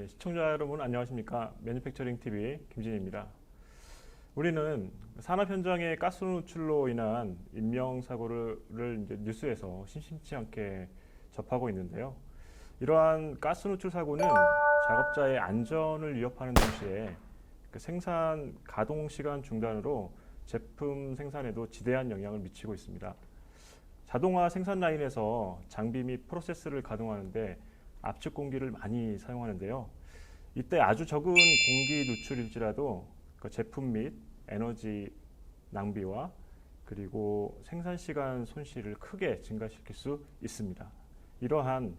네, 시청자 여러분 안녕하십니까? 매니팩처링 TV 김진희입니다. 우리는 산업 현장의 가스 노출로 인한 인명 사고를 이제 뉴스에서 심심치 않게 접하고 있는데요. 이러한 가스 노출 사고는 작업자의 안전을 위협하는 동시에 그 생산 가동 시간 중단으로 제품 생산에도 지대한 영향을 미치고 있습니다. 자동화 생산 라인에서 장비 및 프로세스를 가동하는데 압축 공기를 많이 사용하는데요. 이때 아주 적은 공기 누출일지라도 그 제품 및 에너지 낭비와 그리고 생산 시간 손실을 크게 증가시킬 수 있습니다. 이러한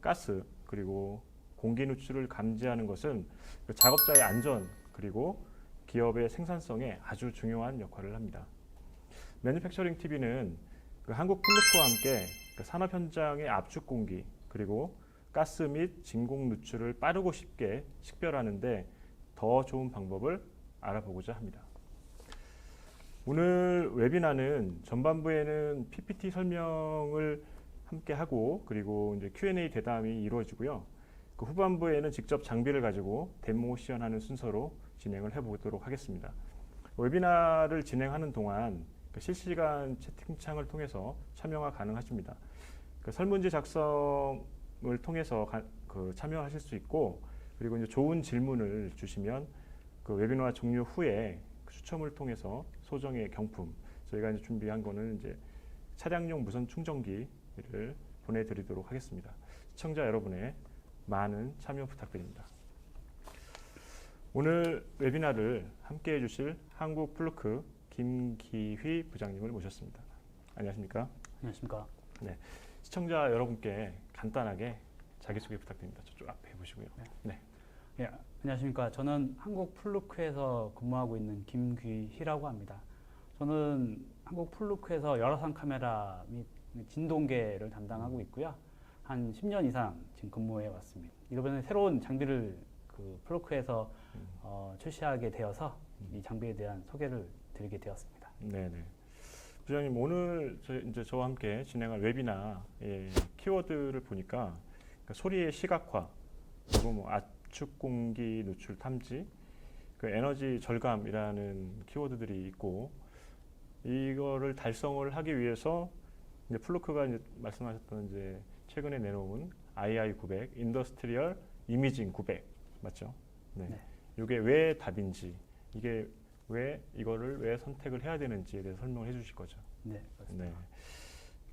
가스 그리고 공기 누출을 감지하는 것은 그 작업자의 안전 그리고 기업의 생산성에 아주 중요한 역할을 합니다. 매니팩처링 TV는 그 한국 플루크와 함께 그 산업 현장의 압축 공기 그리고 가스 및 진공 누출을 빠르고 쉽게 식별하는데 더 좋은 방법을 알아보고자 합니다. 오늘 웨비나는 전반부에는 PPT 설명을 함께 하고 그리고 이제 Q&A 대담이 이루어지고요. 그 후반부에는 직접 장비를 가지고 데모션하는 순서로 진행을 해보도록 하겠습니다. 웨비나를 진행하는 동안 그 실시간 채팅창을 통해서 참여가 가능하십니다. 그 설문지 작성을 통해서 참여하실 수 있고 그리고 이제 좋은 질문을 주시면 그 웨비나 종료 후에 추첨을 통해서 소정의 경품 저희가 이제 준비한 거는 이제 차량용 무선 충전기를 보내드리도록 하겠습니다. 시청자 여러분의 많은 참여 부탁드립니다. 오늘 웨비나를 함께 해주실 한국 플루크 김기휘 부장님을 모셨습니다. 안녕하십니까? 안녕하십니까? 네, 시청자 여러분께 간단하게 자기소개 부탁드립니다. 저쪽 앞에 보시고요. 네. 네, 안녕하십니까? 저는 한국 플루크에서 근무하고 있는 김귀희라고 합니다. 저는 한국 플루크에서 열화상 카메라 및 진동계를 담당하고 있고요. 한 10년 이상 지금 근무해 왔습니다. 이번에 새로운 장비를 그 플루크에서 출시하게 되어서 이 장비에 대한 소개를 드리게 되었습니다. 네네. 부장님 오늘 이제 저와 함께 진행할 웨비나의 키워드를 보니까 그러니까 소리의 시각화, 그리고 뭐 압축 공기 누출 탐지, 그 에너지 절감이라는 키워드들이 있고 이거를 달성을 하기 위해서 이제 플루크가 이제 말씀하셨던 이제 최근에 내놓은 II900 인더스트리얼 이미징 900 맞죠? 네. 네. 이게 왜 답인지 이게 왜 이거를 왜 선택을 해야 되는지에 대해서 설명을 해주실 거죠. 네, 맞습니다. 네.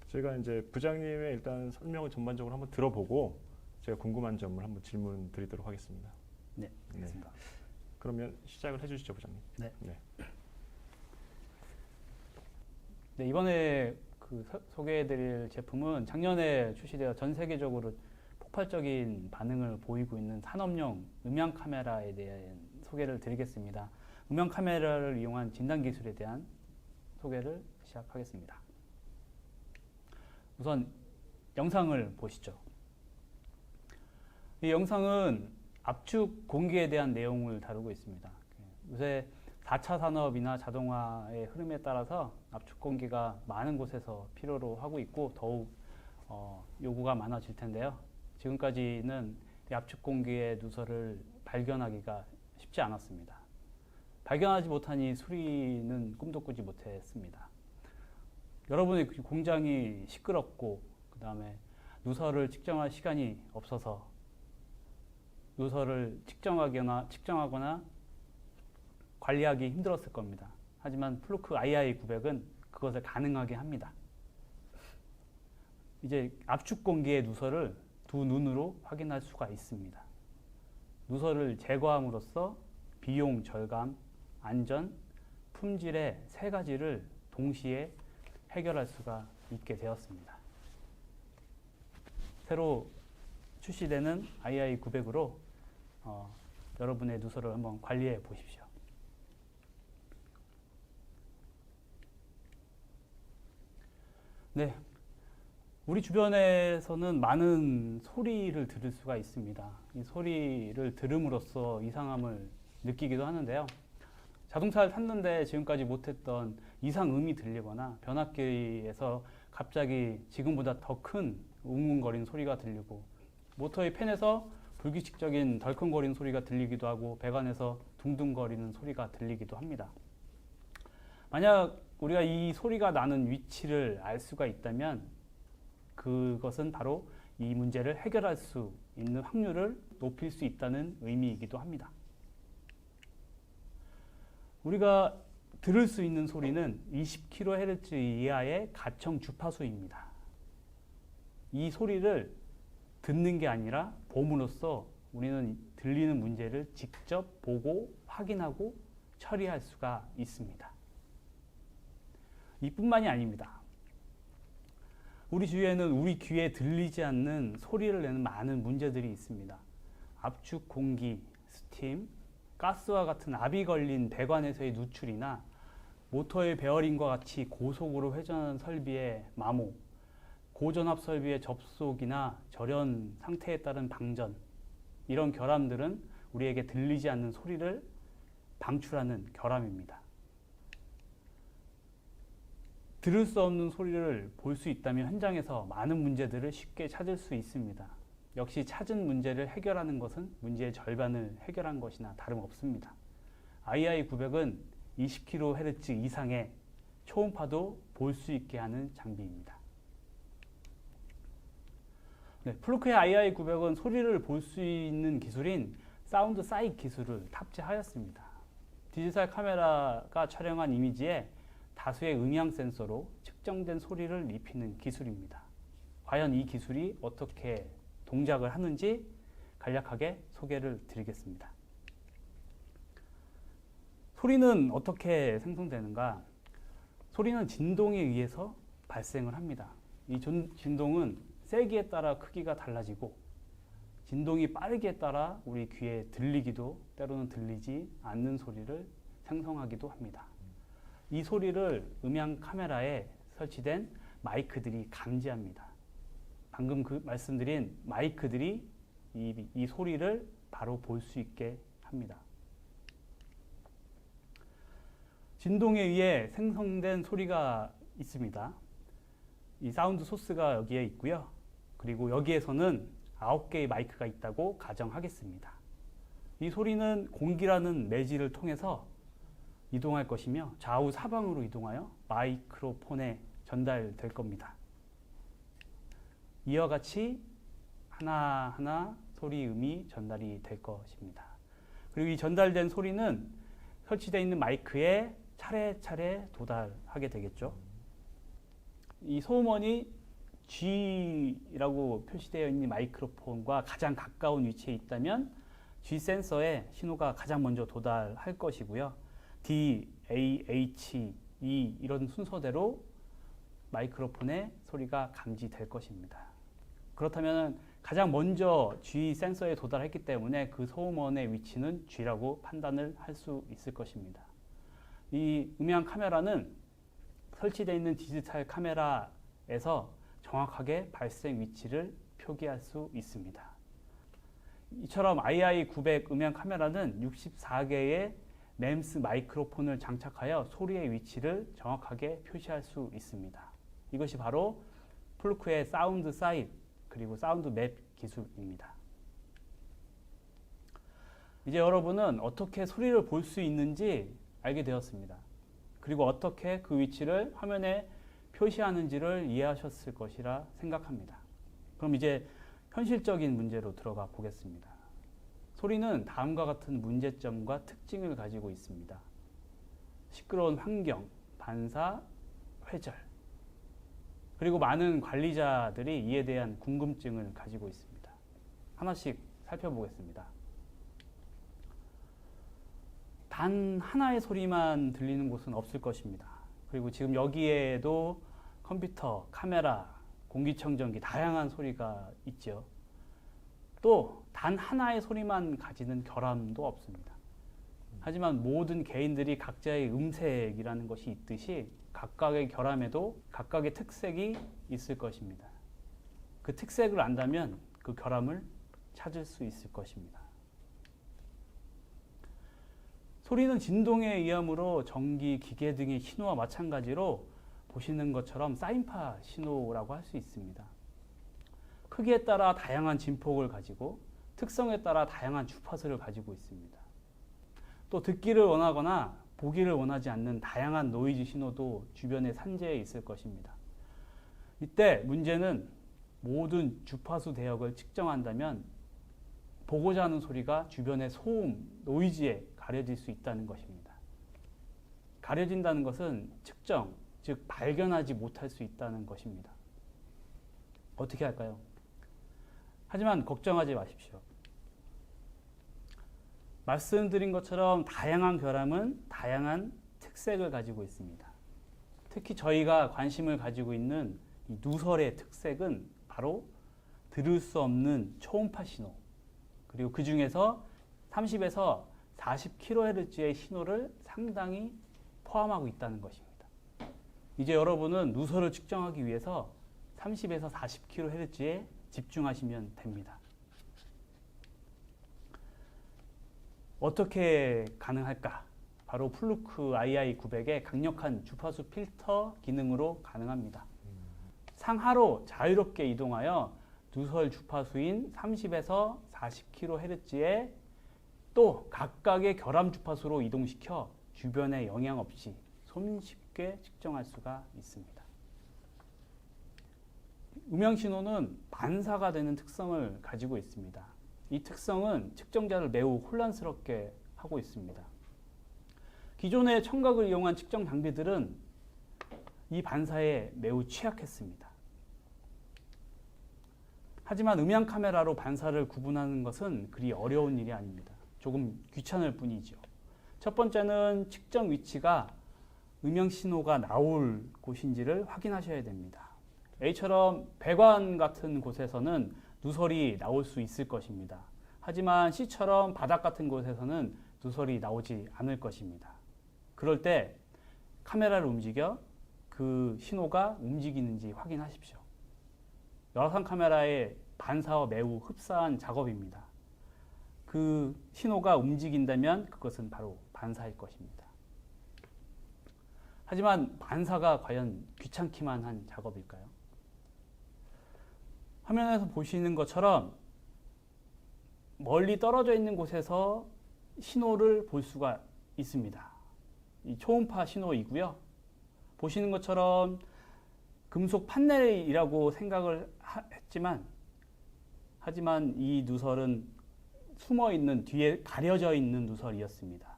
저희가 이제 부장님의 일단 설명을 전반적으로 한번 들어보고 제가 궁금한 점을 한번 질문 드리도록 하겠습니다. 네, 알겠습니다. 그러면 시작을 해주시죠, 부장님. 네. 네. 네, 이번에 그 소개해드릴 제품은 작년에 출시되어 전 세계적으로 폭발적인 반응을 보이고 있는 산업용 음향 카메라에 대한 소개를 드리겠습니다. 음향 카메라를 이용한 진단 기술에 대한 소개를 시작하겠습니다. 우선 영상을 보시죠. 이 영상은 압축 공기에 대한 내용을 다루고 있습니다. 요새 4차 산업이나 자동화의 흐름에 따라서 압축 공기가 많은 곳에서 필요로 하고 있고 더욱 요구가 많아질 텐데요. 지금까지는 이 압축 공기의 누설을 발견하기가 쉽지 않았습니다. 발견하지 못하니 수리는 꿈도 꾸지 못했습니다. 여러분의 공장이 시끄럽고 그 다음에 누설을 측정할 시간이 없어서 누설을 측정하거나 관리하기 힘들었을 겁니다. 하지만 플루크 II900은 그것을 가능하게 합니다. 이제 압축 공기의 누설을 두 눈으로 확인할 수가 있습니다. 누설을 제거함으로써 비용 절감, 안전, 품질의 세 가지를 동시에 해결할 수가 있게 되었습니다. 새로 출시되는 II900으로 여러분의 누설을 한번 관리해 보십시오. 네, 우리 주변에서는 많은 소리를 들을 수가 있습니다. 이 소리를 들음으로써 이상함을 느끼기도 하는데요. 자동차를 탔는데 지금까지 못했던 이상음이 들리거나 변압기에서 갑자기 지금보다 더 큰 웅웅거리는 소리가 들리고 모터의 팬에서 불규칙적인 덜컹거리는 소리가 들리기도 하고 배관에서 둥둥거리는 소리가 들리기도 합니다. 만약 우리가 이 소리가 나는 위치를 알 수가 있다면 그것은 바로 이 문제를 해결할 수 있는 확률을 높일 수 있다는 의미이기도 합니다. 우리가 들을 수 있는 소리는 20kHz 이하의 가청 주파수입니다. 이 소리를 듣는 게 아니라 봄으로써 우리는 들리는 문제를 직접 보고 확인하고 처리할 수가 있습니다. 이뿐만이 아닙니다. 우리 주위에는 우리 귀에 들리지 않는 소리를 내는 많은 문제들이 있습니다. 압축 공기, 스팀, 가스와 같은 압이 걸린 배관에서의 누출이나 모터의 베어링과 같이 고속으로 회전하는 설비의 마모, 고전압 설비의 접속이나 절연 상태에 따른 방전, 이런 결함들은 우리에게 들리지 않는 소리를 방출하는 결함입니다. 들을 수 없는 소리를 볼 수 있다면 현장에서 많은 문제들을 쉽게 찾을 수 있습니다. 역시 찾은 문제를 해결하는 것은 문제의 절반을 해결한 것이나 다름없습니다. II900은 20kHz 이상의 초음파도 볼 수 있게 하는 장비입니다. 네, 플루크의 II900은 소리를 볼 수 있는 기술인 사운드 사이트 기술을 탑재하였습니다. 디지털 카메라가 촬영한 이미지에 다수의 음향 센서로 측정된 소리를 입히는 기술입니다. 과연 이 기술이 어떻게 동작을 하는지 간략하게 소개를 드리겠습니다. 소리는 어떻게 생성되는가? 소리는 진동에 의해서 발생을 합니다. 이 진동은 세기에 따라 크기가 달라지고 진동이 빠르기에 따라 우리 귀에 들리기도 때로는 들리지 않는 소리를 생성하기도 합니다. 이 소리를 음향 카메라에 설치된 마이크들이 감지합니다. 방금 말씀드린 마이크들이 이 소리를 바로 볼 수 있게 합니다. 진동에 의해 생성된 소리가 있습니다. 이 사운드 소스가 여기에 있고요. 그리고 여기에서는 9개의 마이크가 있다고 가정하겠습니다. 이 소리는 공기라는 매질을 통해서 이동할 것이며 좌우 사방으로 이동하여 마이크로폰에 전달될 겁니다. 이와 같이 하나하나 소리음이 전달이 될 것입니다. 그리고 이 전달된 소리는 설치되어 있는 마이크에 차례차례 도달하게 되겠죠. 이 소음원이 G라고 표시되어 있는 마이크로폰과 가장 가까운 위치에 있다면 G 센서에 신호가 가장 먼저 도달할 것이고요. D, A, H, E 이런 순서대로 마이크로폰의 소리가 감지될 것입니다. 그렇다면 가장 먼저 G 센서에 도달했기 때문에 그 소음원의 위치는 G라고 판단을 할 수 있을 것입니다. 이 음향 카메라는 설치되어 있는 디지털 카메라에서 정확하게 발생 위치를 표기할 수 있습니다. 이처럼 II900 음향 카메라는 64개의 MEMS 마이크로폰을 장착하여 소리의 위치를 정확하게 표시할 수 있습니다. 이것이 바로 플루크의 사운드 사이트 그리고 사운드 맵 기술입니다. 이제 여러분은 어떻게 소리를 볼 수 있는지 알게 되었습니다. 그리고 어떻게 그 위치를 화면에 표시하는지를 이해하셨을 것이라 생각합니다. 그럼 이제 현실적인 문제로 들어가 보겠습니다. 소리는 다음과 같은 문제점과 특징을 가지고 있습니다. 시끄러운 환경, 반사, 회절. 그리고 많은 관리자들이 이에 대한 궁금증을 가지고 있습니다. 하나씩 살펴보겠습니다. 단 하나의 소리만 들리는 곳은 없을 것입니다. 그리고 지금 여기에도 컴퓨터, 카메라, 공기청정기 다양한 소리가 있죠. 또 단 하나의 소리만 가지는 결함도 없습니다. 하지만 모든 개인들이 각자의 음색이라는 것이 있듯이 각각의 결함에도 각각의 특색이 있을 것입니다. 그 특색을 안다면 그 결함을 찾을 수 있을 것입니다. 소리는 진동에 의함으로 전기, 기계 등의 신호와 마찬가지로 보시는 것처럼 사인파 신호라고 할 수 있습니다. 크기에 따라 다양한 진폭을 가지고 특성에 따라 다양한 주파수를 가지고 있습니다. 또 듣기를 원하거나 보기를 원하지 않는 다양한 노이즈 신호도 주변의 산재에 있을 것입니다. 이때 문제는 모든 주파수 대역을 측정한다면 보고자 하는 소리가 주변의 소음, 노이즈에 가려질 수 있다는 것입니다. 가려진다는 것은 측정, 즉 발견하지 못할 수 있다는 것입니다. 어떻게 할까요? 하지만 걱정하지 마십시오. 말씀드린 것처럼 다양한 결함은 다양한 특색을 가지고 있습니다. 특히 저희가 관심을 가지고 있는 이 누설의 특색은 바로 들을 수 없는 초음파 신호, 그리고 그 중에서 30에서 40kHz의 신호를 상당히 포함하고 있다는 것입니다. 이제 여러분은 누설을 측정하기 위해서 30에서 40kHz에 집중하시면 됩니다. 어떻게 가능할까? 바로 플루크 II900의 강력한 주파수 필터 기능으로 가능합니다. 상하로 자유롭게 이동하여 누설 주파수인 30에서 40kHz에 또 각각의 결함 주파수로 이동시켜 주변에 영향 없이 손쉽게 측정할 수가 있습니다. 음향 신호는 반사가 되는 특성을 가지고 있습니다. 이 특성은 측정자를 매우 혼란스럽게 하고 있습니다. 기존의 청각을 이용한 측정 장비들은 이 반사에 매우 취약했습니다. 하지만 음향 카메라로 반사를 구분하는 것은 그리 어려운 일이 아닙니다. 조금 귀찮을 뿐이죠. 첫 번째는 측정 위치가 음향 신호가 나올 곳인지를 확인하셔야 됩니다. A처럼 배관 같은 곳에서는 누설이 나올 수 있을 것입니다. 하지만 C처럼 바닥 같은 곳에서는 누설이 나오지 않을 것입니다. 그럴 때 카메라를 움직여 그 신호가 움직이는지 확인하십시오. 열화상 카메라의 반사와 매우 흡사한 작업입니다. 그 신호가 움직인다면 그것은 바로 반사일 것입니다. 하지만 반사가 과연 귀찮기만 한 작업일까요? 화면에서 보시는 것처럼 멀리 떨어져 있는 곳에서 신호를 볼 수가 있습니다. 이 초음파 신호이고요. 보시는 것처럼 금속 판넬이라고 생각을 하지만 이 누설은 숨어 있는 뒤에 가려져 있는 누설이었습니다.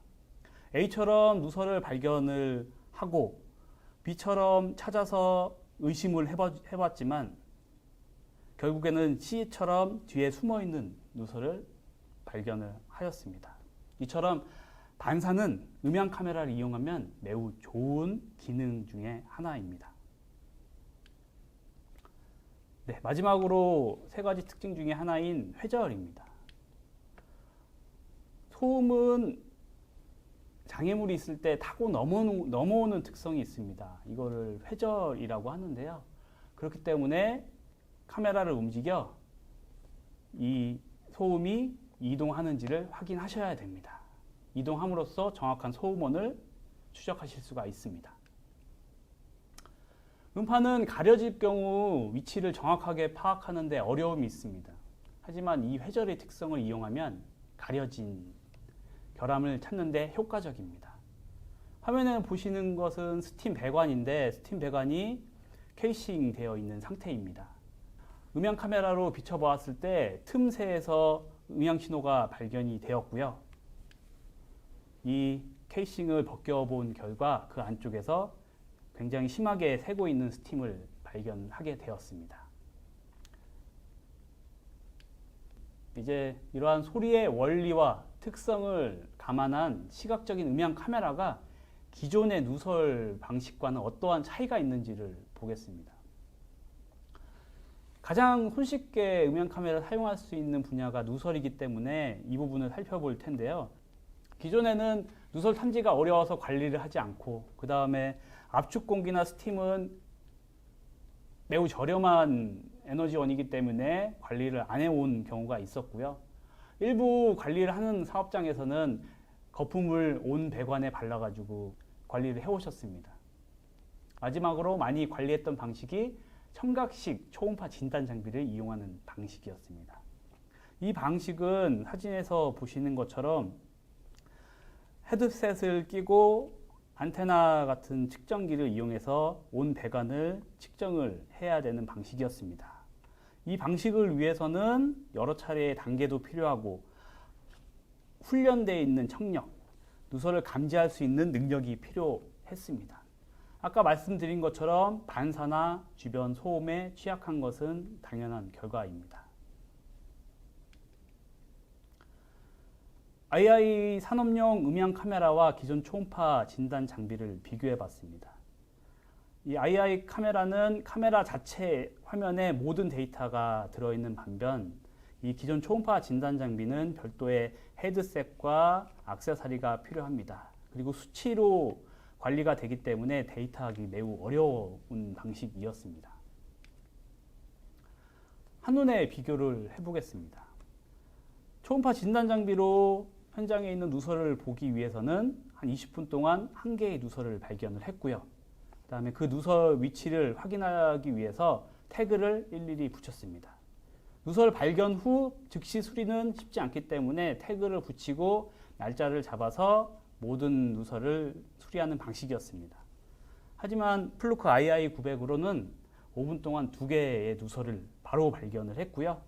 A처럼 누설을 발견을 하고 B처럼 찾아서 의심을 해봤지만 결국에는 C처럼 뒤에 숨어있는 누설을 발견을 하였습니다. 이처럼 반사는 음향 카메라를 이용하면 매우 좋은 기능 중에 하나입니다. 네, 마지막으로 세 가지 특징 중에 하나인 회절입니다. 소음은 장애물이 있을 때 타고 넘어오는 특성이 있습니다. 이거를 회절이라고 하는데요. 그렇기 때문에 카메라를 움직여 이 소음이 이동하는지를 확인하셔야 됩니다. 이동함으로써 정확한 소음원을 추적하실 수가 있습니다. 음파는 가려질 경우 위치를 정확하게 파악하는 데 어려움이 있습니다. 하지만 이 회절의 특성을 이용하면 가려진 결함을 찾는 데 효과적입니다. 화면에 보시는 것은 스팀 배관인데 스팀 배관이 케이싱 되어 있는 상태입니다. 음향 카메라로 비춰보았을 때 틈새에서 음향 신호가 발견이 되었고요. 이 케이싱을 벗겨본 결과 그 안쪽에서 굉장히 심하게 새고 있는 스팀을 발견하게 되었습니다. 이제 이러한 소리의 원리와 특성을 감안한 시각적인 음향 카메라가 기존의 누설 방식과는 어떠한 차이가 있는지를 보겠습니다. 가장 손쉽게 음향 카메라를 사용할 수 있는 분야가 누설이기 때문에 이 부분을 살펴볼 텐데요. 기존에는 누설 탐지가 어려워서 관리를 하지 않고 그 다음에 압축 공기나 스팀은 매우 저렴한 에너지원이기 때문에 관리를 안 해온 경우가 있었고요. 일부 관리를 하는 사업장에서는 거품을 온 배관에 발라가지고 관리를 해오셨습니다. 마지막으로 많이 관리했던 방식이 청각식 초음파 진단 장비를 이용하는 방식이었습니다. 이 방식은 사진에서 보시는 것처럼 헤드셋을 끼고 안테나 같은 측정기를 이용해서 온 배관을 측정을 해야 되는 방식이었습니다. 이 방식을 위해서는 여러 차례의 단계도 필요하고 훈련되어 있는 청력, 누설을 감지할 수 있는 능력이 필요했습니다. 아까 말씀드린 것처럼 반사나 주변 소음에 취약한 것은 당연한 결과입니다. AI 산업용 음향 카메라와 기존 초음파 진단 장비를 비교해 봤습니다. 이 AI 카메라는 카메라 자체 화면에 모든 데이터가 들어있는 반면 이 기존 초음파 진단 장비는 별도의 헤드셋과 액세서리가 필요합니다. 그리고 수치로 관리가 되기 때문에 데이터하기 매우 어려운 방식이었습니다. 한눈에 비교를 해보겠습니다. 초음파 진단 장비로 현장에 있는 누설을 보기 위해서는 한 20분 동안 한 개의 누설을 발견을 했고요. 그 다음에 그 누설 위치를 확인하기 위해서 태그를 일일이 붙였습니다. 누설 발견 후 즉시 수리는 쉽지 않기 때문에 태그를 붙이고 날짜를 잡아서 모든 누설을 수리하는 방식이었습니다. 하지만 플루크 II900으로는 5분 동안 2개의 누설을 바로 발견을 했고요.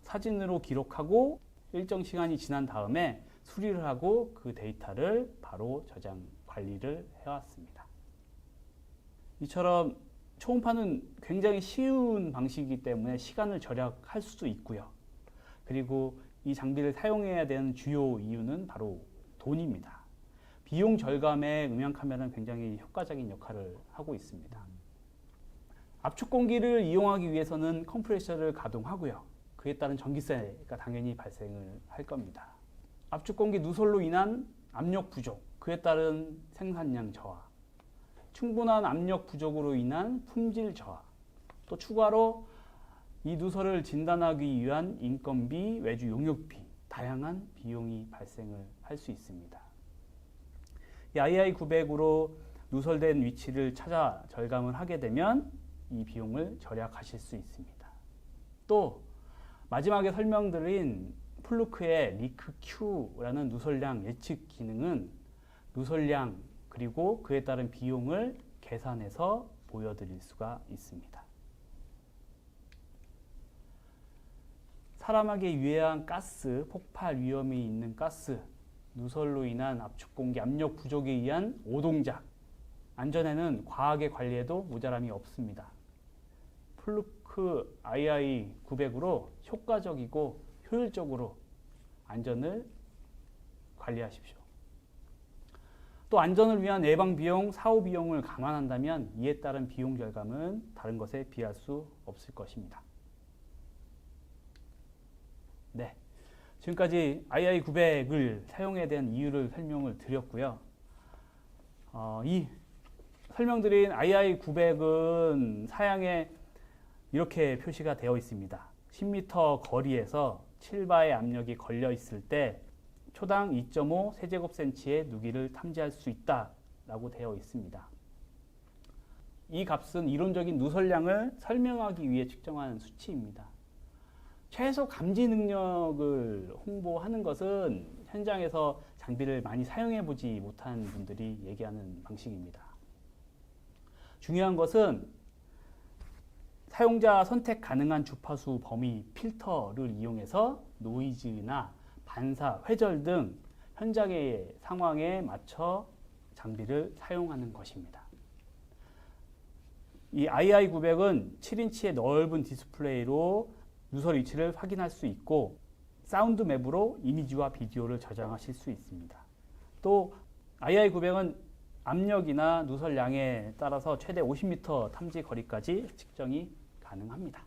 사진으로 기록하고 일정 시간이 지난 다음에 수리를 하고 그 데이터를 바로 저장 관리를 해왔습니다. 이처럼 초음파는 굉장히 쉬운 방식이기 때문에 시간을 절약할 수도 있고요. 그리고 이 장비를 사용해야 되는 주요 이유는 바로 돈입니다. 비용 절감에 음향 카메라는 굉장히 효과적인 역할을 하고 있습니다. 압축 공기를 이용하기 위해서는 컴프레셔를 가동하고요. 그에 따른 전기세가 당연히 발생을 할 겁니다. 압축 공기 누설로 인한 압력 부족, 그에 따른 생산량 저하, 충분한 압력 부족으로 인한 품질 저하, 또 추가로 이 누설을 진단하기 위한 인건비, 외주 용역비, 다양한 비용이 발생을 할 수 있습니다. 이 II900으로 누설된 위치를 찾아 절감을 하게 되면 이 비용을 절약하실 수 있습니다. 또 마지막에 설명드린 플루크의 리크Q라는 누설량 예측 기능은 누설량 그리고 그에 따른 비용을 계산해서 보여드릴 수가 있습니다. 사람에게 유해한 가스, 폭발 위험이 있는 가스, 누설로 인한 압축 공기 압력 부족에 의한 오동작, 안전에는 과학의 관리에도 모자람이 없습니다. 플루크 II900으로 효과적이고 효율적으로 안전을 관리하십시오. 또 안전을 위한 예방 비용, 사후 비용을 감안한다면 이에 따른 비용 절감은 다른 것에 비할 수 없을 것입니다. 네, 지금까지 II900을 사용에 대한 이유를 설명을 드렸고요. 이 설명드린 II900은 사양에 이렇게 표시가 되어 있습니다. 10m 거리에서 7바의 압력이 걸려 있을 때 초당 2.5 세제곱센치의 누기를 탐지할 수 있다라고 되어 있습니다. 이 값은 이론적인 누설량을 설명하기 위해 측정한 수치입니다. 최소 감지 능력을 홍보하는 것은 현장에서 장비를 많이 사용해 보지 못한 분들이 얘기하는 방식입니다. 중요한 것은 사용자 선택 가능한 주파수 범위 필터를 이용해서 노이즈나 반사, 회절 등 현장의 상황에 맞춰 장비를 사용하는 것입니다. 이 II900은 7인치의 넓은 디스플레이로 누설 위치를 확인할 수 있고 사운드 맵으로 이미지와 비디오를 저장하실 수 있습니다. 또 II900은 압력이나 누설량에 따라서 최대 50m 탐지 거리까지 측정이 가능합니다.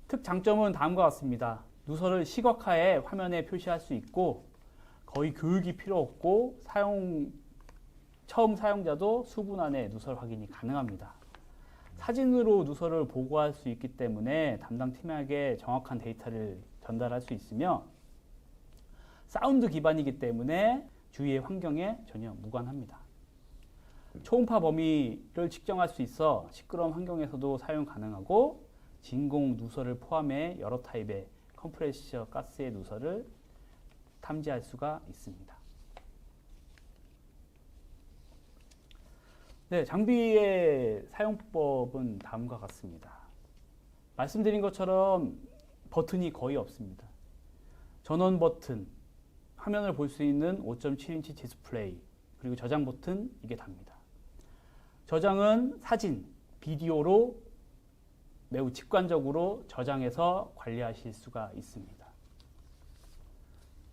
특장점은 다음과 같습니다. 누설을 시각화해 화면에 표시할 수 있고 거의 교육이 필요 없고 처음 사용자도 수분 안에 누설 확인이 가능합니다. 사진으로 누설을 보고할 수 있기 때문에 담당 팀에게 정확한 데이터를 전달할 수 있으며 사운드 기반이기 때문에 주위의 환경에 전혀 무관합니다. 초음파 범위를 측정할 수 있어 시끄러운 환경에서도 사용 가능하고 진공 누설을 포함해 여러 타입의 컴프레셔 가스의 누설을 탐지할 수가 있습니다. 네, 장비의 사용법은 다음과 같습니다. 말씀드린 것처럼 버튼이 거의 없습니다. 전원 버튼, 화면을 볼 수 있는 5.7인치 디스플레이, 그리고 저장 버튼, 이게 답니다. 저장은 사진, 비디오로 매우 직관적으로 저장해서 관리하실 수가 있습니다.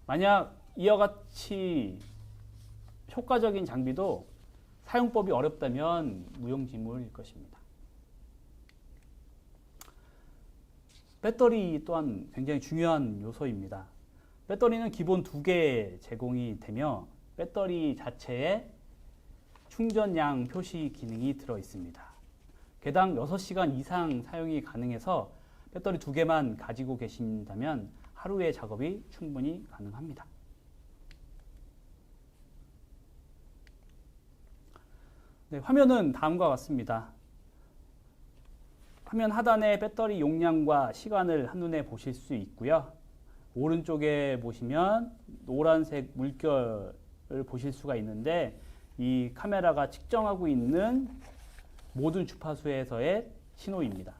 만약 이와 같이 효과적인 장비도 사용법이 어렵다면 무용지물일 것입니다. 배터리 또한 굉장히 중요한 요소입니다. 배터리는 기본 2개 제공이 되며 배터리 자체에 충전량 표시 기능이 들어 있습니다. 개당 6시간 이상 사용이 가능해서 배터리 2개만 가지고 계신다면 하루의 작업이 충분히 가능합니다. 네, 화면은 다음과 같습니다. 화면 하단에 배터리 용량과 시간을 한눈에 보실 수 있고요. 오른쪽에 보시면 노란색 물결을 보실 수가 있는데 이 카메라가 측정하고 있는 모든 주파수에서의 신호입니다.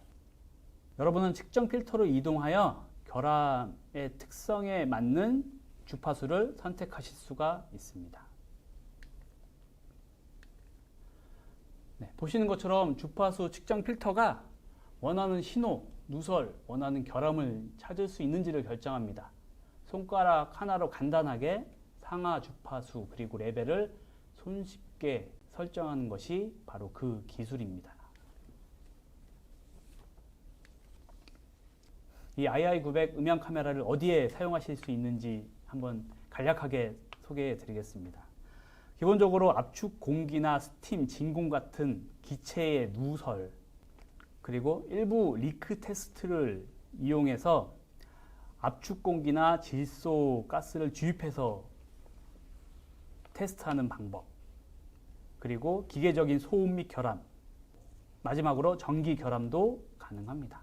여러분은 측정 필터로 이동하여 결함의 특성에 맞는 주파수를 선택하실 수가 있습니다. 네, 보시는 것처럼 주파수 측정 필터가 원하는 신호, 누설, 원하는 결함을 찾을 수 있는지를 결정합니다. 손가락 하나로 간단하게 상하 주파수 그리고 레벨을 손쉽게 설정하는 것이 바로 그 기술입니다. 이 II900 음향 카메라를 어디에 사용하실 수 있는지 한번 간략하게 소개해 드리겠습니다. 기본적으로 압축 공기나 스팀, 진공 같은 기체의 누설, 그리고 일부 리크 테스트를 이용해서 압축 공기나 질소 가스를 주입해서 테스트하는 방법, 그리고 기계적인 소음 및 결함, 마지막으로 전기 결함도 가능합니다.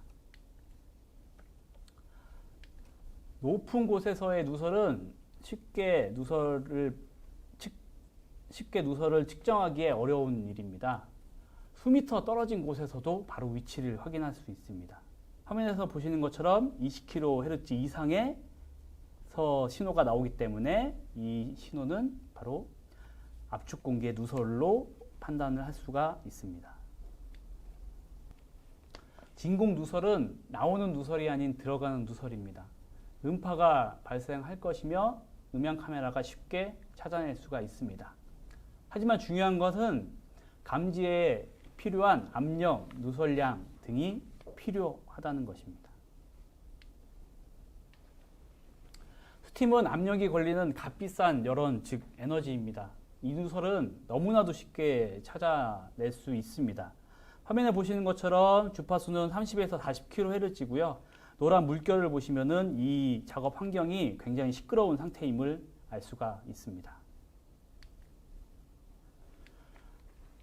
높은 곳에서의 누설은 쉽게 누설을 측정하기에 어려운 일입니다. 수미터 떨어진 곳에서도 바로 위치를 확인할 수 있습니다. 화면에서 보시는 것처럼 20kHz 이상에서 신호가 나오기 때문에 이 신호는 바로 압축 공기의 누설로 판단을 할 수가 있습니다. 진공 누설은 나오는 누설이 아닌 들어가는 누설입니다. 음파가 발생할 것이며 음향 카메라가 쉽게 찾아낼 수가 있습니다. 하지만 중요한 것은 감지에 필요한 압력, 누설량 등이 필요하다는 것입니다. 스팀은 압력이 걸리는 값비싼 열원, 즉 에너지입니다. 이 누설은 너무나도 쉽게 찾아낼 수 있습니다. 화면에 보시는 것처럼 주파수는 30에서 40kHz이고요. 노란 물결을 보시면은 이 작업 환경이 굉장히 시끄러운 상태임을 알 수가 있습니다.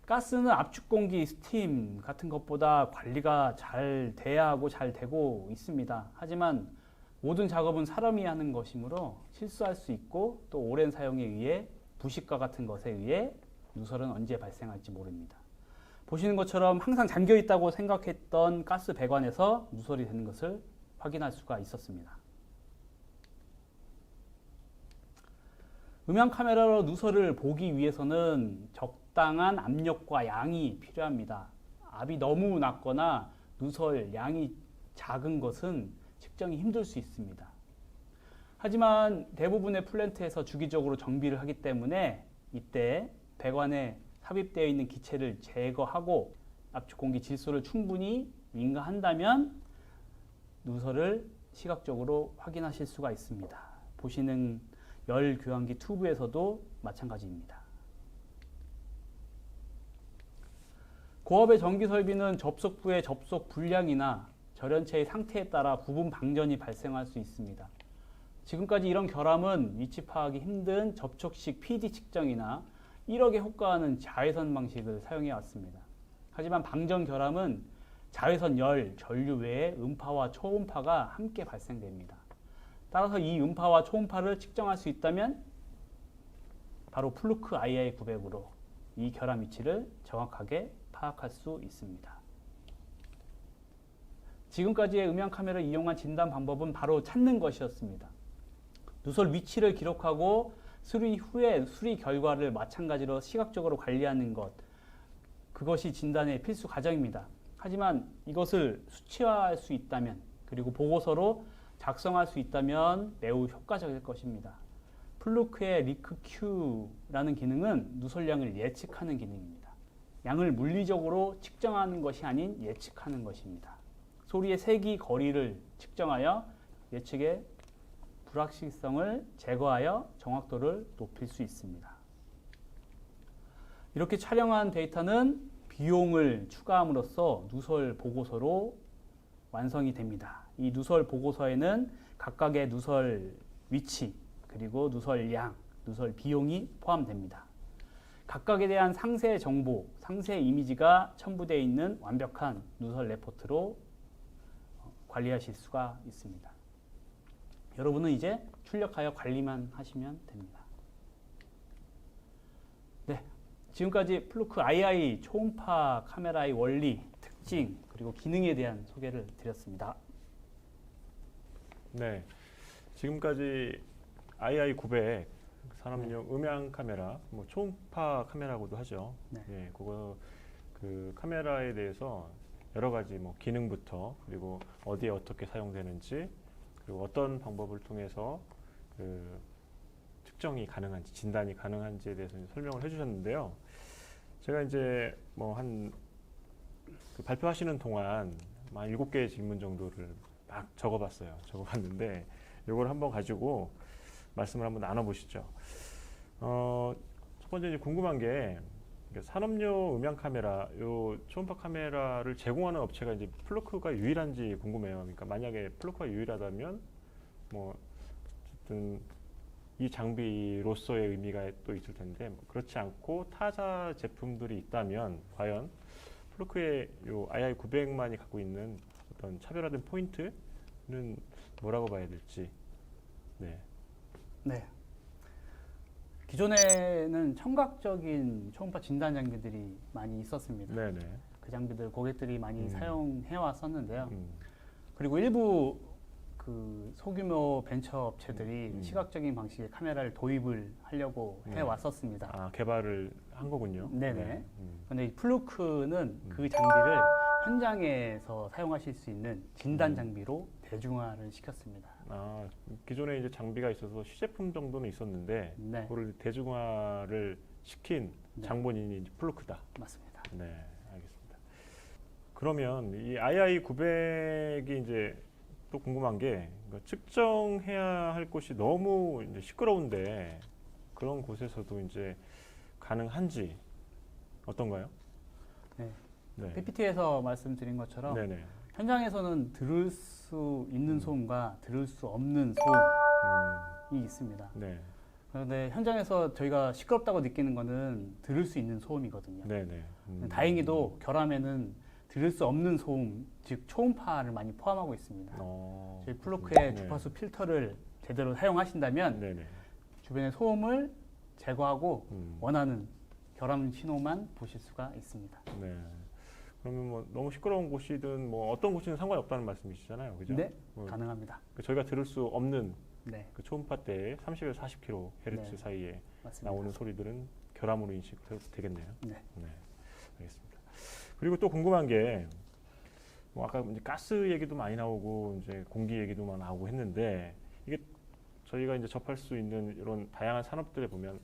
가스는 압축 공기, 스팀 같은 것보다 관리가 잘 돼야 하고 잘 되고 있습니다. 하지만 모든 작업은 사람이 하는 것이므로 실수할 수 있고 또 오랜 사용에 의해 부식과 같은 것에 의해 누설은 언제 발생할지 모릅니다. 보시는 것처럼 항상 잠겨 있다고 생각했던 가스 배관에서 누설이 되는 것을 확인할 수가 있었습니다. 음향 카메라로 누설을 보기 위해서는 적당한 압력과 양이 필요합니다. 압이 너무 낮거나 누설 양이 작은 것은 측정이 힘들 수 있습니다. 하지만 대부분의 플랜트에서 주기적으로 정비를 하기 때문에 이때 배관에 삽입되어 있는 기체를 제거하고 압축 공기 질소를 충분히 인가한다면 누설을 시각적으로 확인하실 수가 있습니다. 보시는 열 교환기 튜브에서도 마찬가지입니다. 고압의 전기 설비는 접속부의 접속 불량이나 절연체의 상태에 따라 부분 방전이 발생할 수 있습니다. 지금까지 이런 결함은 위치 파악이 힘든 접촉식 PD 측정이나 1억에 호가하는 자외선 방식을 사용해 왔습니다. 하지만 방전 결함은 자외선 열, 전류 외에 음파와 초음파가 함께 발생됩니다. 따라서 이 음파와 초음파를 측정할 수 있다면 바로 플루크 II900으로 이 결함 위치를 정확하게 파악할 수 있습니다. 지금까지의 음향 카메라를 이용한 진단 방법은 바로 찾는 것이었습니다. 누설 위치를 기록하고 수리 후에 수리 결과를 마찬가지로 시각적으로 관리하는 것, 그것이 진단의 필수 과정입니다. 하지만 이것을 수치화할 수 있다면, 그리고 보고서로 작성할 수 있다면 매우 효과적일 것입니다. 플루크의 리크큐라는 기능은 누설량을 예측하는 기능입니다. 양을 물리적으로 측정하는 것이 아닌 예측하는 것입니다. 소리의 세기 거리를 측정하여 예측의 불확실성을 제거하여 정확도를 높일 수 있습니다. 이렇게 촬영한 데이터는 비용을 추가함으로써 누설 보고서로 완성이 됩니다. 이 누설 보고서에는 각각의 누설 위치, 그리고 누설 양, 누설 비용이 포함됩니다. 각각에 대한 상세 정보, 상세 이미지가 첨부되어 있는 완벽한 누설 레포트로 관리하실 수가 있습니다. 여러분은 이제 출력하여 관리만 하시면 됩니다. 네, 지금까지 플루크 II 초음파 카메라의 원리, 특징, 그리고 기능에 대한 소개를 드렸습니다. 네, 지금까지 II900 산업용 음향 카메라, 뭐 초음파 카메라고도 하죠. 네. 예, 그 카메라에 대해서 여러 가지 뭐 기능부터, 그리고 어디에 어떻게 사용되는지, 그리고 어떤 방법을 통해서 그 측정이 가능한지, 진단이 가능한지에 대해서 설명을 해주셨는데요. 제가 이제 뭐 그 발표하시는 동안 한 7개의 질문 정도를 막 적어봤는데 이걸 한번 가지고 말씀을 한번 나눠보시죠. 첫 번째 이제 궁금한 게 산업용 음향 카메라, 요 초음파 카메라를 제공하는 업체가 이제 플루크가 유일한지 궁금해요. 그러니까 만약에 플루크가 유일하다면 뭐 어쨌든 이 장비로서의 의미가 또 있을 텐데, 그렇지 않고 타자 제품들이 있다면 과연 플루크의 요 II900만이 갖고 있는 어떤 차별화된 포인트는 뭐라고 봐야 될지. 네. 네. 기존에는 청각적인 초음파 진단 장비들이 많이 있었습니다. 네네. 그 장비들 고객들이 많이 사용해 왔었는데요. 음. 그리고 일부 그 소규모 벤처 업체들이 시각적인 방식의 카메라를 도입을 하려고 해 왔었습니다. 아, 개발을 한 거군요. 네네. 네. 근데 이 플루크는 그 장비를 현장에서 사용하실 수 있는 진단 장비로 대중화를 시켰습니다. 아, 기존에 이제 장비가 있어서 시제품 정도는 있었는데 네, 그걸 대중화를 시킨 네. 장본인이 이제 플루크다. 맞습니다. 네, 알겠습니다. 그러면 이 II900이 이제 또 궁금한 게 측정해야 할 곳이 너무 이제 시끄러운데 그런 곳에서도 이제 가능한지 어떤가요? 네. 네. PPT에서 말씀드린 것처럼 네네. 현장에서는 들을 수 있는 소음과 들을 수 없는 소음이 있습니다. 네. 그런데 현장에서 저희가 시끄럽다고 느끼는 거는 들을 수 있는 소음이거든요. 네네. 다행히도 결함에는 들을 수 없는 소음, 즉 초음파를 많이 포함하고 있습니다. 저희 플루크의 네. 주파수 필터를 제대로 사용하신다면 네네. 주변의 소음을 제거하고 음. 원하는 결함 신호만 보실 수가 있습니다. 네. 그러면 뭐 너무 시끄러운 곳이든 뭐 어떤 곳이든 상관이 없다는 말씀이시잖아요, 그죠? 네, 뭐 가능합니다. 저희가 들을 수 없는 네, 그 초음파 때 30에서 40kHz 네. 사이에 맞습니다. 나오는 소리들은 결함으로 인식해도 되겠네요. 네. 네, 알겠습니다. 그리고 또 궁금한 게 뭐 아까 이제 가스 얘기도 많이 나오고 이제 공기 얘기도 많이 나오고 했는데 이게 저희가 이제 접할 수 있는 이런 다양한 산업들에 보면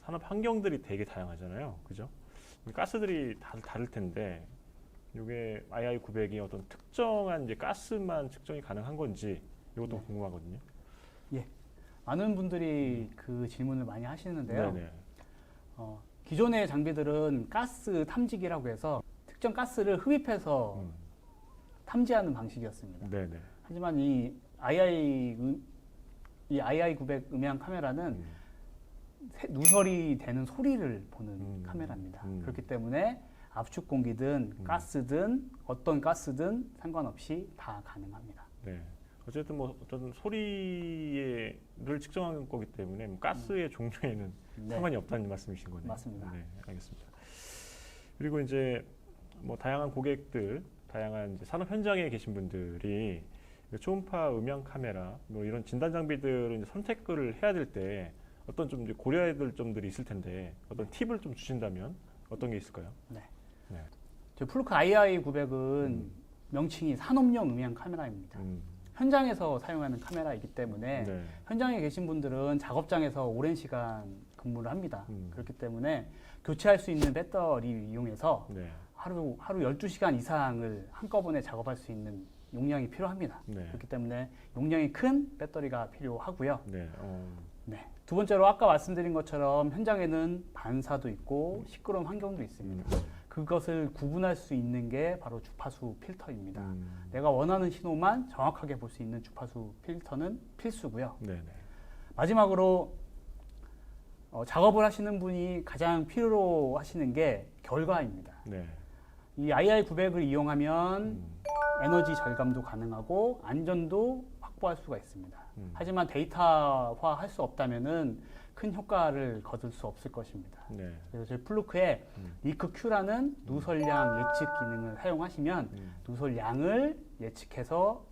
산업 환경들이 되게 다양하잖아요, 그죠? 가스들이 다를 텐데 이게 II900이 어떤 특정한 이제 가스만 측정이 가능한 건지 이것도 네. 궁금하거든요. 많은 분들이 그 질문을 많이 하시는데요. 네네. 기존의 장비들은 가스 탐지기라고 해서 특정 가스를 흡입해서 탐지하는 방식이었습니다. 네네. 하지만 이 II900 음향 카메라는 누설이 되는 소리를 보는 카메라입니다. 그렇기 때문에 압축 공기든 가스든 어떤 가스든 상관없이 다 가능합니다. 네. 어쨌든 뭐 어떤 소리를 측정하는 거기 때문에 뭐 가스의 종류에는 네. 상관이 없다는 말씀이신 거네요. 맞습니다. 네, 알겠습니다. 그리고 이제 뭐 다양한 고객들, 다양한 이제 산업 현장에 계신 분들이 초음파 음향 카메라 뭐 이런 진단 장비들을 이제 선택을 해야 될 때 어떤 좀 이제 고려해야 될 점들이 있을 텐데 어떤 팁을 좀 주신다면 어떤 게 있을까요? 네. 네. 저 플루크 II900은 명칭이 산업용 음향 카메라입니다. 현장에서 사용하는 카메라이기 때문에 네. 현장에 계신 분들은 작업장에서 오랜 시간 근무를 합니다. 음. 그렇기 때문에 교체할 수 있는 배터리를 이용해서 네. 하루 12시간 이상을 한꺼번에 작업할 수 있는 용량이 필요합니다. 네. 그렇기 때문에 용량이 큰 배터리가 필요하고요. 네. 네. 두 번째로 아까 말씀드린 것처럼 현장에는 반사도 있고 시끄러운 환경도 있습니다. 그것을 구분할 수 있는 게 바로 주파수 필터입니다. 내가 원하는 신호만 정확하게 볼 수 있는 주파수 필터는 필수고요. 네. 네. 마지막으로 작업을 하시는 분이 가장 필요로 하시는 게 결과입니다. 네. 이 II900을 이용하면 에너지 절감도 가능하고 안전도 확보할 수가 있습니다. 하지만 데이터화 할 수 없다면은 큰 효과를 거둘 수 없을 것입니다. 네. 그래서 저희 플루크에 리크큐라는 누설량 예측 기능을 사용하시면 누설량을 예측해서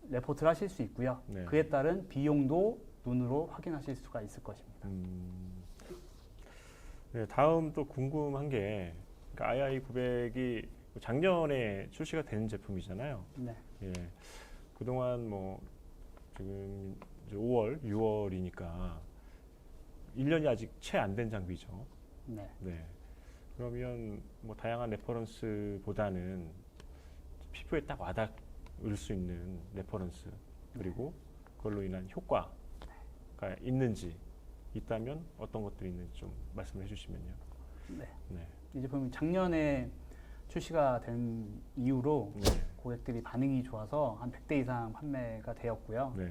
레포트를 하실 수 있고요. 네. 그에 따른 비용도 눈으로 확인하실 수가 있을 것입니다. 네, 다음 또 궁금한 게 그러니까 II900이 작년에 출시가 된 제품이잖아요. 네. 예. 그동안 뭐 지금 이제 5월, 6월이니까 1년이 아직 채 안 된 장비죠. 네. 네. 그러면 뭐 다양한 레퍼런스보다는 피부에 딱 와닿을 수 있는 레퍼런스 그리고 그걸로 인한 효과가 있는지 있다면 어떤 것들이 있는지 좀 말씀해 주시면요. 네. 네. 이 제품이 작년에 출시가 된 이후로 네. 고객들이 반응이 좋아서 한 100대 이상 판매가 되었고요. 네.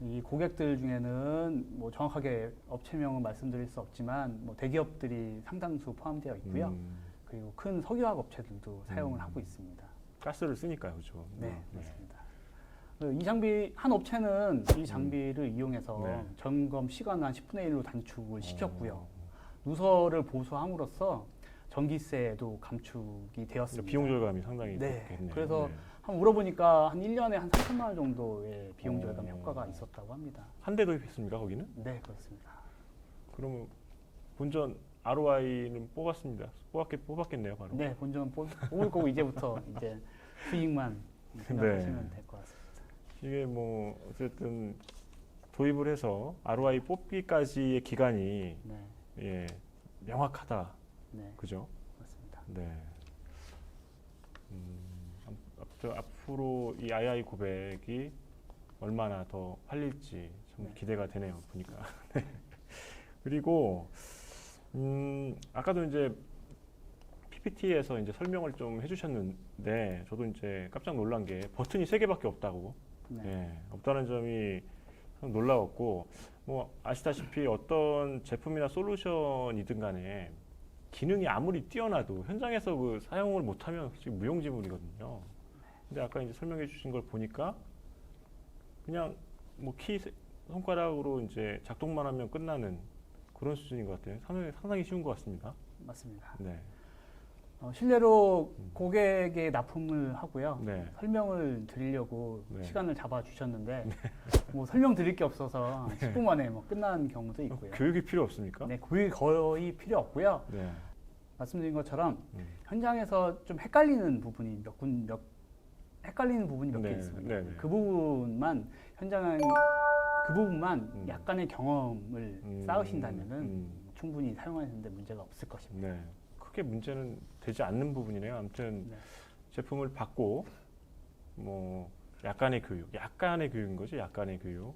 이 고객들 중에는 뭐 정확하게 업체명은 말씀드릴 수 없지만 뭐 대기업들이 상당수 포함되어 있고요. 그리고 큰 석유화학 업체들도 사용을 하고 있습니다. 가스를 쓰니까요, 그죠? 네, 맞습니다. 이 장비 한 업체는 이 장비를 이용해서 네. 점검 시간을 한 10분의 1로 단축을 시켰고요. 누설을 보수함으로써 전기세도 감축이 되었습니다. 비용 절감이 상당히 네. 좋겠네요. 그래서 네. 한번 물어보니까 한 1년에 한 3천만 원 정도의 비용 절감 효과가 있었다고 합니다. 한 대 도입했습니까, 거기는? 네, 그렇습니다. 그러면 본전 ROI는 뽑았겠네요, 바로. 네, 본전 뽑을 거고 이제부터 이제 수익만 생각하시면 될 것 같습니다. 이게 뭐 어쨌든 도입을 해서 ROI 뽑기까지의 기간이 네, 예, 명확하다, 네, 그죠? 맞습니다. 네. 앞으로 이 II900이 얼마나 더 팔릴지 참 네. 기대가 되네요, 보니까. 네. 그리고 아까도 이제 PPT에서 이제 설명을 좀 해주셨는데 저도 이제 깜짝 놀란 게 버튼이 3개밖에 없다고. 네, 예, 없다는 점이 참 놀라웠고, 뭐 아시다시피 어떤 제품이나 솔루션이든 간에 기능이 아무리 뛰어나도 현장에서 그 사용을 못하면 솔직히 무용지물이거든요. 근데 아까 이제 설명해 주신 걸 보니까 그냥 뭐 손가락으로 이제 작동만 하면 끝나는 그런 수준인 것 같아요. 상당히 쉬운 것 같습니다. 맞습니다. 네. 실내로 고객에 납품을 하고요. 네. 설명을 드리려고 네. 시간을 잡아 주셨는데 뭐 설명 드릴 게 없어서 10분 만에 뭐 끝난 경우도 있고요. 교육이 필요 없습니까? 네, 교육이 거의 필요 없고요. 네. 말씀드린 것처럼 음. 현장에서 좀 헷갈리는 부분이 헷갈리는 부분이 몇 개 네, 있습니다. 네, 네. 그 부분만 약간의 경험을 쌓으신다면은 충분히 사용하시는데 문제가 없을 것입니다. 네. 크게 문제는 되지 않는 부분이네요. 아무튼 네. 제품을 받고 뭐 약간의 교육인 거죠. 약간의 교육.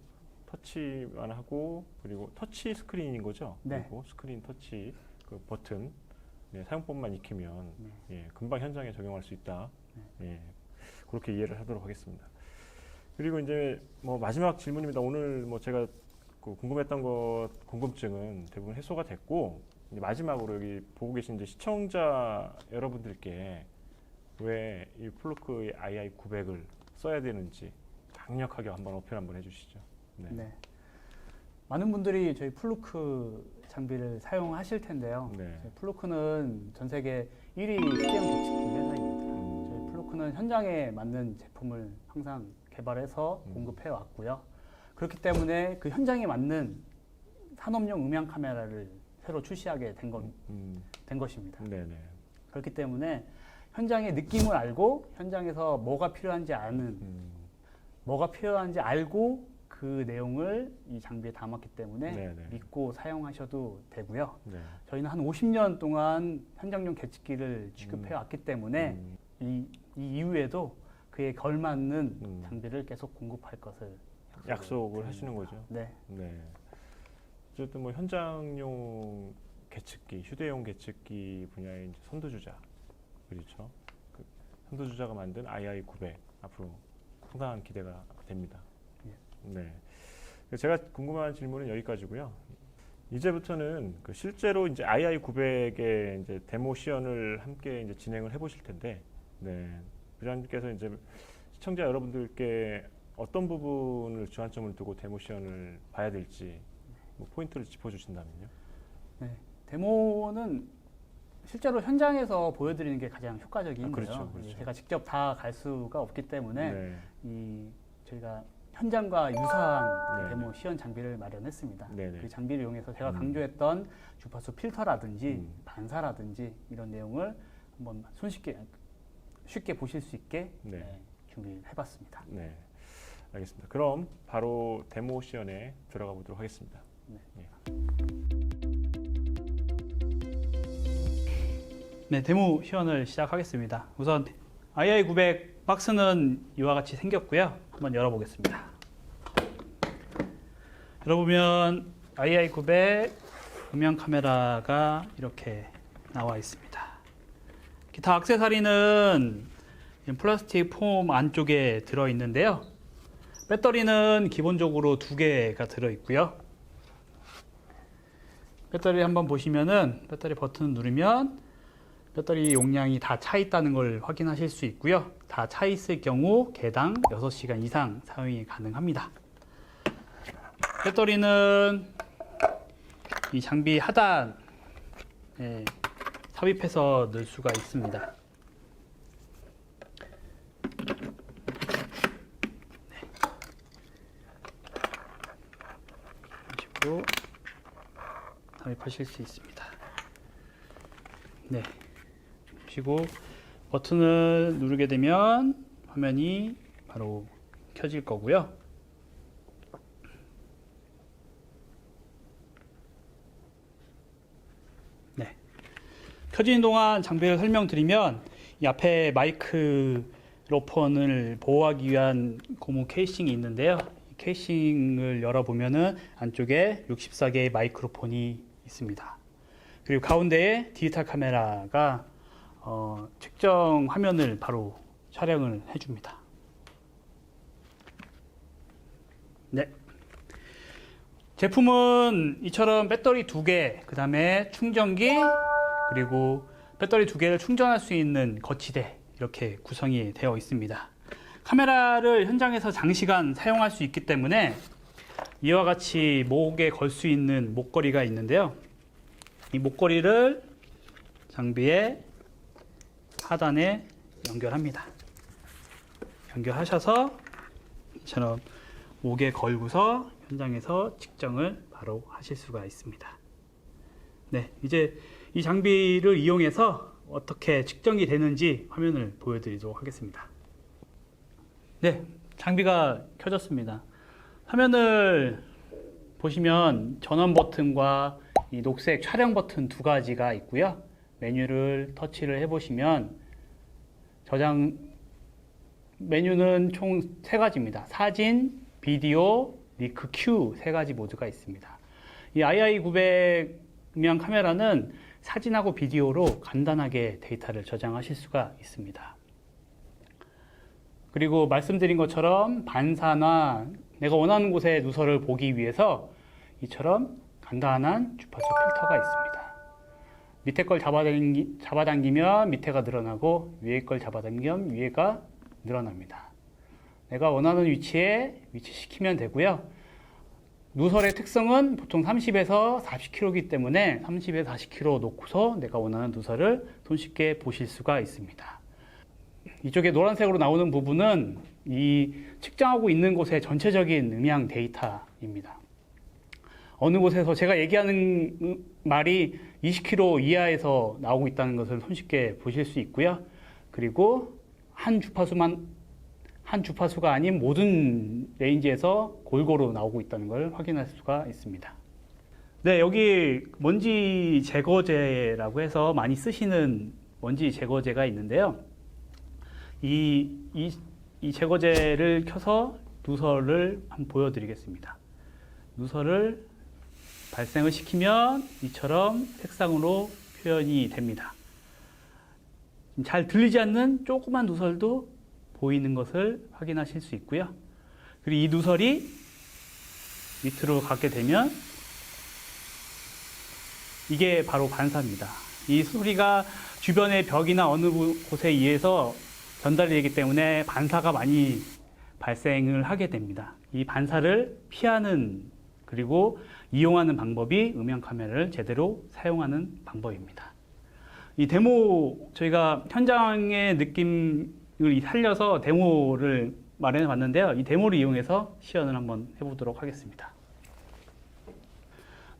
터치만 하고 그리고 터치 스크린인 거죠. 네. 그리고 스크린 터치 그 버튼 네, 사용법만 익히면 네. 예, 금방 현장에 적용할 수 있다. 예, 그렇게 이해를 하도록 하겠습니다. 그리고 이제 뭐 마지막 질문입니다. 오늘 뭐 제가 그 궁금했던 궁금증은 대부분 해소가 됐고 이제 마지막으로 여기 보고 계신 이제 시청자 여러분들께 왜 이 플루크의 II900을 써야 되는지 강력하게 한번 어필 한번 해주시죠. 네. 네. 많은 분들이 저희 플루크 장비를 사용하실 텐데요. 네. 저희 플루크는 전 세계 1위 휴대용 계측기 회사입니다. 저희 플루크는 현장에 맞는 제품을 항상 개발해서 공급해 왔고요. 그렇기 때문에 그 현장에 맞는 산업용 음향 카메라를 새로 출시하게 된 것입니다. 네네. 그렇기 때문에 현장의 느낌을 알고 현장에서 뭐가 필요한지 알고 그 내용을 이 장비에 담았기 때문에 네네. 믿고 사용하셔도 되고요. 네. 저희는 한 50년 동안 현장용 계측기를 취급해 왔기 때문에 이 이후에도 그에 걸맞는 장비를 계속 공급할 것을 약속을 하시는 거죠. 네. 네. 어쨌든 뭐 현장용 계측기, 휴대용 계측기 분야의 이제 선두주자, 그렇죠. 그 선두주자가 만든 II900 앞으로 상당한 기대가 됩니다. 네. 제가 궁금한 질문은 여기까지고요. 이제부터는 그 실제로 이제 II900의 이제 데모 시연을 함께 이제 진행을 해보실 텐데, 네. 부장님께서 이제 시청자 여러분들께 어떤 부분을 주안점을 두고 데모 시연을 봐야 될지 뭐 포인트를 짚어주신다면요. 네. 데모는 실제로 현장에서 보여드리는 게 가장 효과적인데요. 그렇죠, 그렇죠. 제가 직접 다 갈 수가 없기 때문에 네. 저희가 현장과 유사한 네. 데모 시연 장비를 마련했습니다. 네네. 그 장비를 이용해서 제가 강조했던 주파수 필터라든지 반사라든지 이런 내용을 한번 쉽게 보실 수 있게 네. 준비를 해봤습니다. 네. 알겠습니다. 그럼 바로 데모 시연에 들어가 보도록 하겠습니다. 네. 네. 네, 데모 시연을 시작하겠습니다. 우선 II900 박스는 이와 같이 생겼고요. 한번 열어보겠습니다. 열어보면 II900 음향 카메라가 이렇게 나와 있습니다. 기타 액세서리는 플라스틱 폼 안쪽에 들어 있는데요. 배터리는 기본적으로 2개가 들어 있고요. 배터리 한번 보시면은 배터리 버튼 누르면 배터리 용량이 다 차 있다는 걸 확인하실 수 있고요. 다 차 있을 경우 개당 6시간 이상 사용이 가능합니다. 배터리는 이 장비 하단에 삽입해서 넣을 수가 있습니다. 그리고 삽입하실 수 있습니다. 네. 그리고 버튼을 누르게 되면 화면이 바로 켜질 거고요. 네. 켜지는 동안 장비를 설명드리면 이 앞에 마이크로폰을 보호하기 위한 고무 케이싱이 있는데요. 이 케이싱을 열어보면은 안쪽에 64개의 마이크로폰이 있습니다. 그리고 가운데에 디지털 카메라가 측정 화면을 바로 촬영을 해줍니다. 네. 제품은 이처럼 배터리 2개, 그 다음에 충전기, 그리고 배터리 2개를 충전할 수 있는 거치대 이렇게 구성이 되어 있습니다. 카메라를 현장에서 장시간 사용할 수 있기 때문에 이와 같이 목에 걸 수 있는 목걸이가 있는데요. 이 목걸이를 장비의 하단에 연결합니다. 연결하셔서 이처럼 목에 걸고서 현장에서 측정을 바로 하실 수가 있습니다. 네, 이제 이 장비를 이용해서 어떻게 측정이 되는지 화면을 보여드리도록 하겠습니다. 네, 장비가 켜졌습니다. 화면을 보시면 전원 버튼과 이 녹색 촬영 버튼 2가지가 있고요. 메뉴를 터치를 해보시면 저장 메뉴는 총 3가지입니다. 사진, 비디오, 리크 큐 3가지 모드가 있습니다. 이 II900 음향 카메라는 사진하고 비디오로 간단하게 데이터를 저장하실 수가 있습니다. 그리고 말씀드린 것처럼 반사나 내가 원하는 곳의 누설을 보기 위해서 이처럼 간단한 주파수 필터가 있습니다. 밑에 걸 잡아당기면 밑에가 늘어나고 위에 걸 잡아당기면 위에가 늘어납니다. 내가 원하는 위치에 위치시키면 되고요. 누설의 특성은 보통 30에서 40kg이기 때문에 30에서 40kg 놓고서 내가 원하는 누설을 손쉽게 보실 수가 있습니다. 이쪽에 노란색으로 나오는 부분은 이 측정하고 있는 곳의 전체적인 음향 데이터입니다. 어느 곳에서 제가 얘기하는 말이 20km 이하에서 나오고 있다는 것을 손쉽게 보실 수 있고요. 그리고 한 주파수가 아닌 모든 레인지에서 골고루 나오고 있다는 걸 확인할 수가 있습니다. 네, 여기 먼지 제거제라고 해서 많이 쓰시는 먼지 제거제가 있는데요. 이 제거제를 켜서 누설을 한번 보여드리겠습니다. 누설을 발생을 시키면 이처럼 색상으로 표현이 됩니다. 잘 들리지 않는 조그만 누설도 보이는 것을 확인하실 수 있고요. 그리고 이 누설이 밑으로 가게 되면 이게 바로 반사입니다. 이 소리가 주변의 벽이나 어느 곳에 의해서 전달이 되기 때문에 반사가 많이 발생을 하게 됩니다. 이 반사를 피하는 그리고 이용하는 방법이 음향 카메라를 제대로 사용하는 방법입니다. 이 데모 저희가 현장의 느낌을 살려서 데모를 마련해 봤는데요. 이 데모를 이용해서 시연을 한번 해보도록 하겠습니다.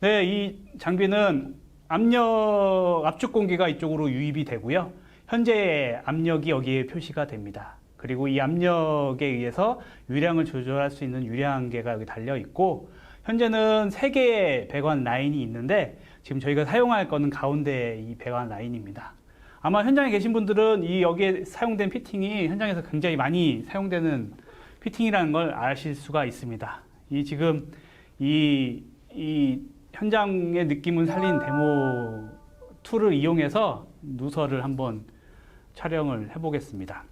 네, 이 장비는 압축 공기가 이쪽으로 유입이 되고요. 현재 압력이 여기에 표시가 됩니다. 그리고 이 압력에 의해서 유량을 조절할 수 있는 유량계가 여기 달려 있고, 현재는 3개의 배관 라인이 있는데 지금 저희가 사용할 거는 가운데 이 배관 라인입니다. 아마 현장에 계신 분들은 이 여기에 사용된 피팅이 현장에서 굉장히 많이 사용되는 피팅이라는 걸 아실 수가 있습니다. 이 지금 이 현장의 느낌을 살린 데모 툴을 이용해서 누설을 한번 촬영을 해보겠습니다.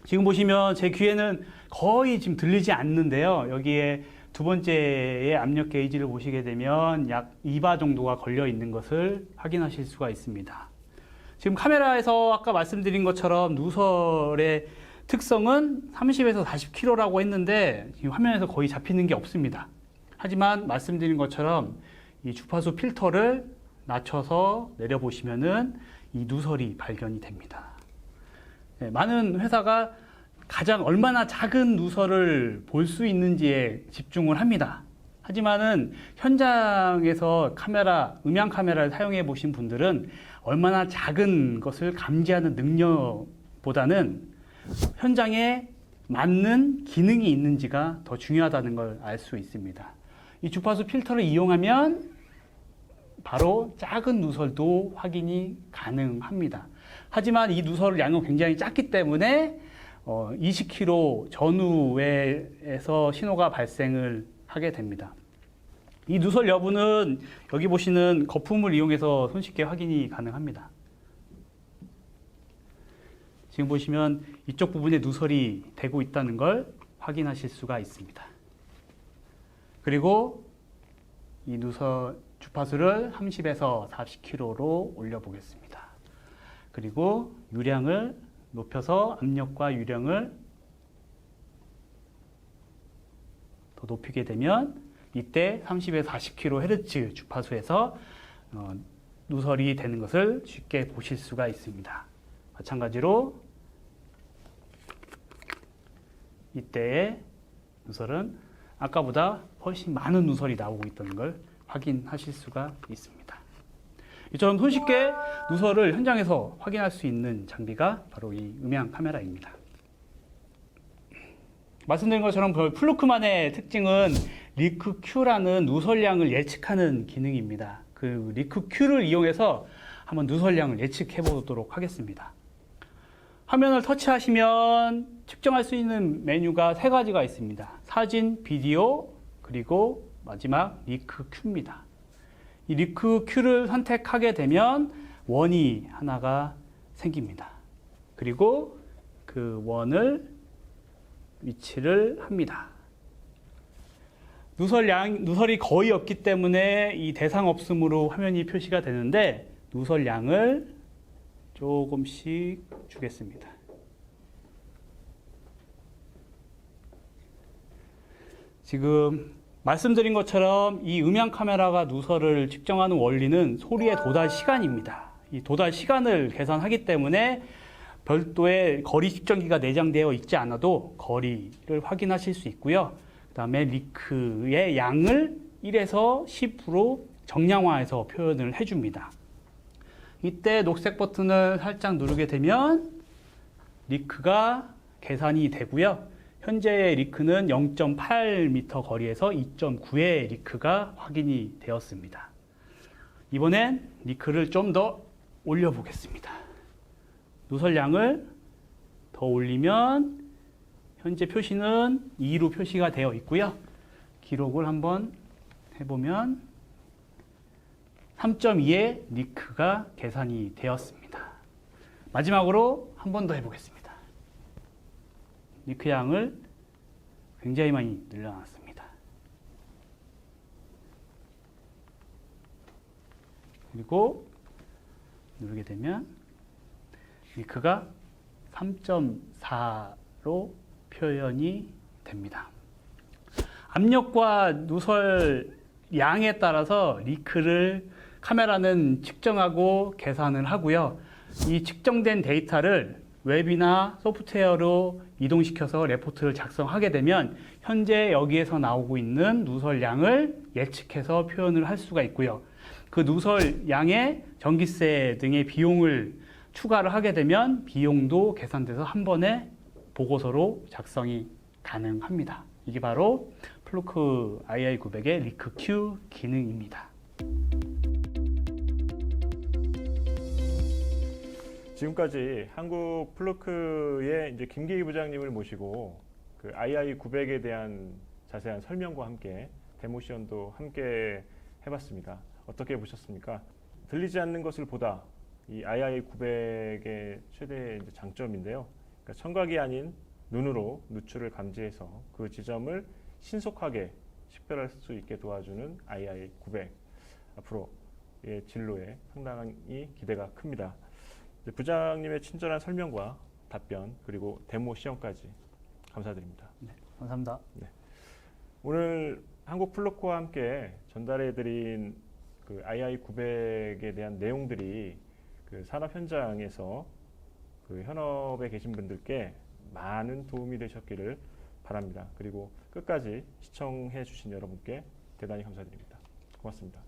지금 보시면 제 귀에는 거의 지금 들리지 않는데요. 여기에 두 번째의 압력 게이지를 보시게 되면 약 2바 정도가 걸려 있는 것을 확인하실 수가 있습니다. 지금 카메라에서 아까 말씀드린 것처럼 누설의 특성은 30에서 40kg라고 했는데 지금 화면에서 거의 잡히는 게 없습니다. 하지만 말씀드린 것처럼 이 주파수 필터를 낮춰서 내려보시면은 이 누설이 발견이 됩니다. 네, 많은 회사가 가장 얼마나 작은 누설을 볼 수 있는지에 집중을 합니다. 하지만은 현장에서 음향 카메라를 사용해 보신 분들은 얼마나 작은 것을 감지하는 능력보다는 현장에 맞는 기능이 있는지가 더 중요하다는 걸 알 수 있습니다. 이 주파수 필터를 이용하면 바로 작은 누설도 확인이 가능합니다. 하지만 이 누설 양은 굉장히 작기 때문에 20km 전후에서 신호가 발생을 하게 됩니다. 이 누설 여부는 여기 보시는 거품을 이용해서 손쉽게 확인이 가능합니다. 지금 보시면 이쪽 부분에 누설이 되고 있다는 걸 확인하실 수가 있습니다. 그리고 이 누설 주파수를 30에서 40km로 올려보겠습니다. 그리고 유량을 높여서 압력과 유량을 더 높이게 되면 이때 30에서 40kHz 주파수에서 누설이 되는 것을 쉽게 보실 수가 있습니다. 마찬가지로 이때의 누설은 아까보다 훨씬 많은 누설이 나오고 있다는 걸 확인하실 수가 있습니다. 이처럼 손쉽게 누설을 현장에서 확인할 수 있는 장비가 바로 이 음향 카메라입니다. 말씀드린 것처럼 플루크만의 특징은 리크큐라는 누설량을 예측하는 기능입니다. 그 리크큐를 이용해서 한번 누설량을 예측해 보도록 하겠습니다. 화면을 터치하시면 측정할 수 있는 메뉴가 3가지가 있습니다. 사진, 비디오, 그리고 마지막 리크큐입니다. 이 리크큐를 선택하게 되면 원이 하나가 생깁니다. 그리고 그 원을 위치를 합니다. 누설이 거의 없기 때문에 이 대상 없음으로 화면이 표시가 되는데 누설량을 조금씩 주겠습니다. 지금 말씀드린 것처럼 이 음향 카메라가 누설을 측정하는 원리는 소리의 도달 시간입니다. 이 도달 시간을 계산하기 때문에 별도의 거리 측정기가 내장되어 있지 않아도 거리를 확인하실 수 있고요. 그 다음에 리크의 양을 1에서 10으로 정량화해서 표현을 해줍니다. 이때 녹색 버튼을 살짝 누르게 되면 리크가 계산이 되고요. 현재의 리크는 0.8m 거리에서 2.9의 리크가 확인이 되었습니다. 이번엔 리크를 좀 더 올려보겠습니다. 누설량을 더 올리면 현재 표시는 2로 표시가 되어 있고요. 기록을 한번 해보면 3.2의 리크가 계산이 되었습니다. 마지막으로 한 번 더 해보겠습니다. 리크 양을 굉장히 많이 늘려놨습니다. 그리고 누르게 되면 리크가 3.4로 표현이 됩니다. 압력과 누설 양에 따라서 리크를 카메라는 측정하고 계산을 하고요. 이 측정된 데이터를 웹이나 소프트웨어로 이동시켜서 레포트를 작성하게 되면 현재 여기에서 나오고 있는 누설량을 예측해서 표현을 할 수가 있고요. 그 누설량에 전기세 등의 비용을 추가를 하게 되면 비용도 계산돼서 한 번에 보고서로 작성이 가능합니다. 이게 바로 플루크 II900의 리크 Q 기능입니다. 지금까지 한국 플루크의 이제 김기희 부장님을 모시고 그 II900에 대한 자세한 설명과 함께 데모 시연도 함께 해봤습니다. 어떻게 보셨습니까? 들리지 않는 것을 보다 이 II900의 최대 이제 장점인데요. 그러니까 청각이 아닌 눈으로 누출을 감지해서 그 지점을 신속하게 식별할 수 있게 도와주는 II900. 앞으로의 진로에 상당히 기대가 큽니다. 부장님의 친절한 설명과 답변 그리고 데모 시험까지 감사드립니다. 네, 감사합니다. 네. 오늘 한국 플루크와 함께 전달해드린 그 II900에 대한 내용들이 그 산업 현장에서 그 현업에 계신 분들께 많은 도움이 되셨기를 바랍니다. 그리고 끝까지 시청해 주신 여러분께 대단히 감사드립니다. 고맙습니다.